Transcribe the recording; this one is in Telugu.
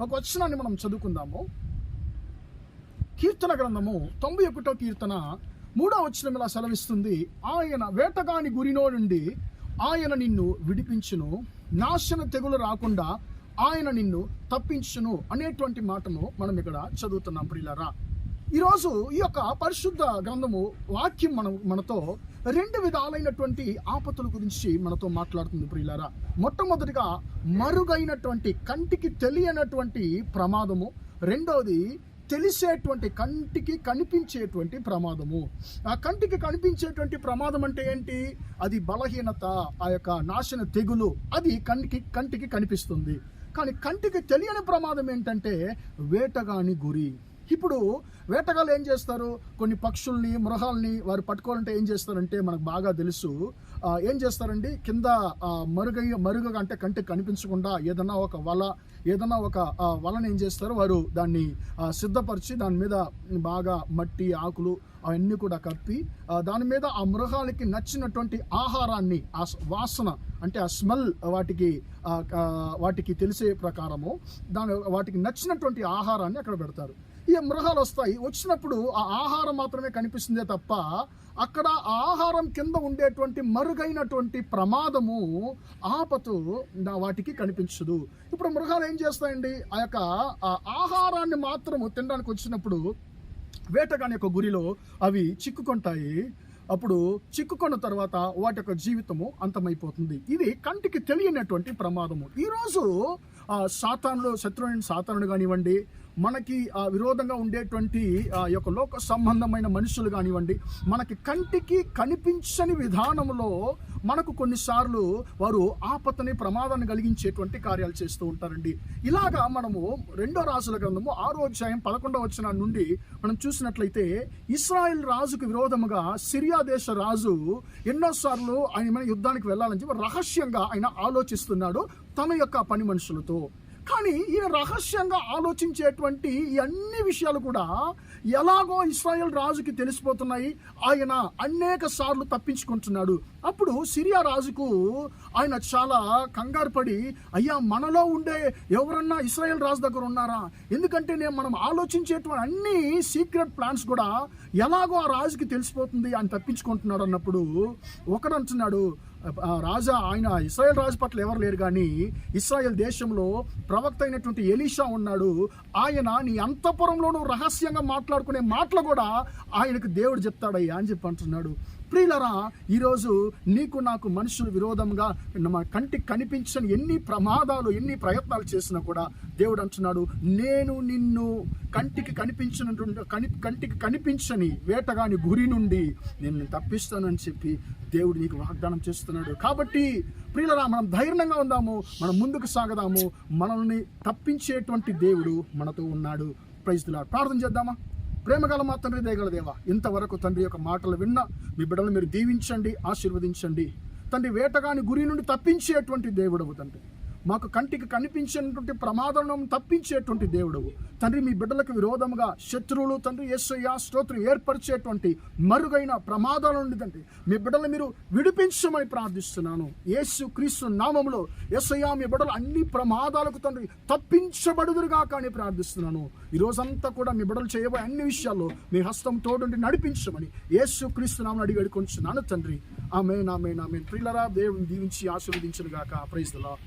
ఒక వచనాన్ని మనం చదువుకుందాము. కీర్తన గ్రంథము 91వ కీర్తన 3వ వచనం ఇలా సెలవిస్తుంది, ఆయన వేటగాని గురిలో నుండి ఆయన నిన్ను విడిపించును, నాశన తెగులు రాకుండా ఆయన నిన్ను తప్పించును అనేటువంటి మాటను మనం ఇక్కడ చదువుతున్నాం. ప్రియులారా, ఈరోజు ఈ యొక్క పరిశుద్ధ గ్రంథము వాక్యం మనతో రెండు విధాలైనటువంటి ఆపతుల గురించి మనతో మాట్లాడుతుంది. ప్రియులారా, మొట్టమొదటిగా మరుగైనటువంటి కంటికి తెలియనటువంటి ప్రమాదము, రెండవది తెలిసేటువంటి కంటికి కనిపించేటువంటి ప్రమాదము. ఆ కంటికి కనిపించేటువంటి ప్రమాదం అంటే ఏంటి? అది బలహీనత, ఆ యొక్క నాశన తెగులు, అది కంటికి కనిపిస్తుంది. కానీ కంటికి తెలియని ప్రమాదం ఏంటంటే వేటగాని గురి. ఇప్పుడు వేటగాళ్ళు ఏం చేస్తారు? కొన్ని పక్షుల్ని, మృగాల్ని వారు పట్టుకోవాలంటే ఏం చేస్తారంటే మనకు బాగా తెలుసు. ఏం చేస్తారండి, కింద మరుగగా అంటే కంటికి కనిపించకుండా ఏదన్నా ఒక వలని ఏం చేస్తారు, వారు దాన్ని సిద్ధపరిచి దాని మీద బాగా మట్టి, ఆకులు అవన్నీ కూడా కప్పి దాని మీద ఆ మృగాలకి నచ్చినటువంటి ఆహారాన్ని, ఆ వాసన అంటే ఆ స్మెల్ వాటికి తెలిసే ప్రకారము వాటికి నచ్చినటువంటి ఆహారాన్ని అక్కడ పెడతారు. ఈ మృగాలు వచ్చినప్పుడు ఆ ఆహారం మాత్రమే కనిపిస్తుందే తప్ప అక్కడ ఆ ఆహారం కింద ఉండేటువంటి మరుగైనటువంటి ప్రమాదము, ఆపతు వాటికి కనిపించదు. ఇప్పుడు మృగాలు ఏం చేస్తాయండి, ఆ యొక్క ఆహారాన్ని మాత్రము తినడానికి వచ్చినప్పుడు వేటగాని యొక్క గురిలో అవి చిక్కుకుంటాయి. అప్పుడు చిక్కుకున్న తర్వాత వాటి యొక్క జీవితము అంతమైపోతుంది. ఇది కంటికి తెలియనటువంటి ప్రమాదము. ఈరోజు సాతానుడు కానివ్వండి, మనకి విరోధంగా ఉండేటువంటి యొక్క లోక సంబంధమైన మనుషులు కానివ్వండి, మనకి కంటికి కనిపించని విధానంలో మనకు కొన్నిసార్లు వారు ఆపతని, ప్రమాదాన్ని కలిగించేటువంటి కార్యాలు చేస్తూ ఉంటారండి. ఇలాగా మనము 2వ రాజుల గ్రంథము 6వ అధ్యాయం 11వ వచనం నుండి మనం చూసినట్లయితే, ఇశ్రాయేల్ రాజుకు విరోధముగా సిరియా దేశ రాజు ఎన్నోసార్లు ఆయన యుద్ధానికి వెళ్ళాలని చెప్పి రహస్యంగా ఆయన ఆలోచిస్తున్నాడు తన యొక్క పని మనుషులతో. కానీ ఈయన రహస్యంగా ఆలోచించేటువంటి ఈ అన్ని విషయాలు కూడా ఎలాగో ఇశ్రాయేల్ రాజుకి తెలిసిపోతున్నాయి. ఆయన అనేక సార్లు తప్పించుకుంటున్నాడు. అప్పుడు సిరియా రాజుకు ఆయన చాలా కంగారు పడి, అయ్యా, మనలో ఉండే ఎవరన్నా ఇశ్రాయేల్ రాజు దగ్గర ఉన్నారా? ఎందుకంటే మనం ఆలోచించేటువంటి అన్ని సీక్రెట్ ప్లాన్స్ కూడా ఎలాగో ఆ రాజుకి తెలిసిపోతుంది, ఆయన తప్పించుకుంటున్నాడు అన్నప్పుడు ఒకడు అంటున్నాడు, రాజా, ఆయన ఇశ్రాయేల్ రాజు పట్ల ఎవరు లేరు, కానీ ఇశ్రాయేల్ దేశంలో ప్రవక్త అయినటువంటి ఎలీషా ఉన్నాడు. ఆయన నీ అంతఃపురంలోనూ రహస్యంగా మాట్లాడుకునే మాటలు కూడా ఆయనకు దేవుడు చెప్తాడయ్యా అని చెప్పి అంటున్నాడు. ప్రియులరా, ఈరోజు నీకు నాకు మనుషులు విరోధంగా కంటికి కనిపించని ఎన్ని ప్రమాదాలు, ఎన్ని ప్రయత్నాలు చేసినా కూడా దేవుడు అంటున్నాడు, నేను నిన్ను కంటికి కనిపించని వేటగాని గురి నుండి నేను తప్పిస్తానని చెప్పి దేవుడు నీకు వాగ్దానం చేస్తున్నాడు. కాబట్టి ప్రియులరా, మనం ధైర్యంగా ఉందాము, మనం ముందుకు సాగదాము. మనల్ని తప్పించేటువంటి దేవుడు మనతో ఉన్నాడు. Praise the lord. ప్రార్థన చేద్దామా? ప్రేమగల మా తండ్రి, దయగల దేవా, ఇంతవరకు తండ్రి యొక్క మాటలు విన్న మీ బిడ్డలు మీరు దీవించండి, ఆశీర్వదించండి. తండ్రి, వేటగాని గురి నుండి తప్పించేటువంటి దేవుడవు తండ్రి, మాకు కంటికి కనిపించేటువంటి ప్రమాదం తప్పించేటువంటి దేవుడవు తండ్రి. మీ బిడ్డలకు విరోధముగా శత్రువులు తండ్రి యేసయ్యా స్తోత్రం ఏర్పరిచేటువంటి మరుగైన ప్రమాదాల నుండి తండ్రి మీ బిడ్డలు మీరు విడిపించమని ప్రార్థిస్తున్నాను. యేసు క్రీస్తు నామములో యేసయ్యా, మీ బిడ్డలు అన్ని ప్రమాదాలకు తండ్రి తప్పించబడుదురుగా కానీ ప్రార్థిస్తున్నాను. ఈ రోజంతా కూడా మీ బిడ్డలు చేయబోయే అన్ని విషయాల్లో మీ హస్తం తోడుండి నడిపించమని యేసు క్రీస్తు నామమున అడిగి వేడుకొంచున్నాను తండ్రి. ఆమేన్, ఆమేన్, ఆమేన్. ప్రియులారా, దేవుని దీవించి ఆశీర్వదించును గాక. Praise the lord.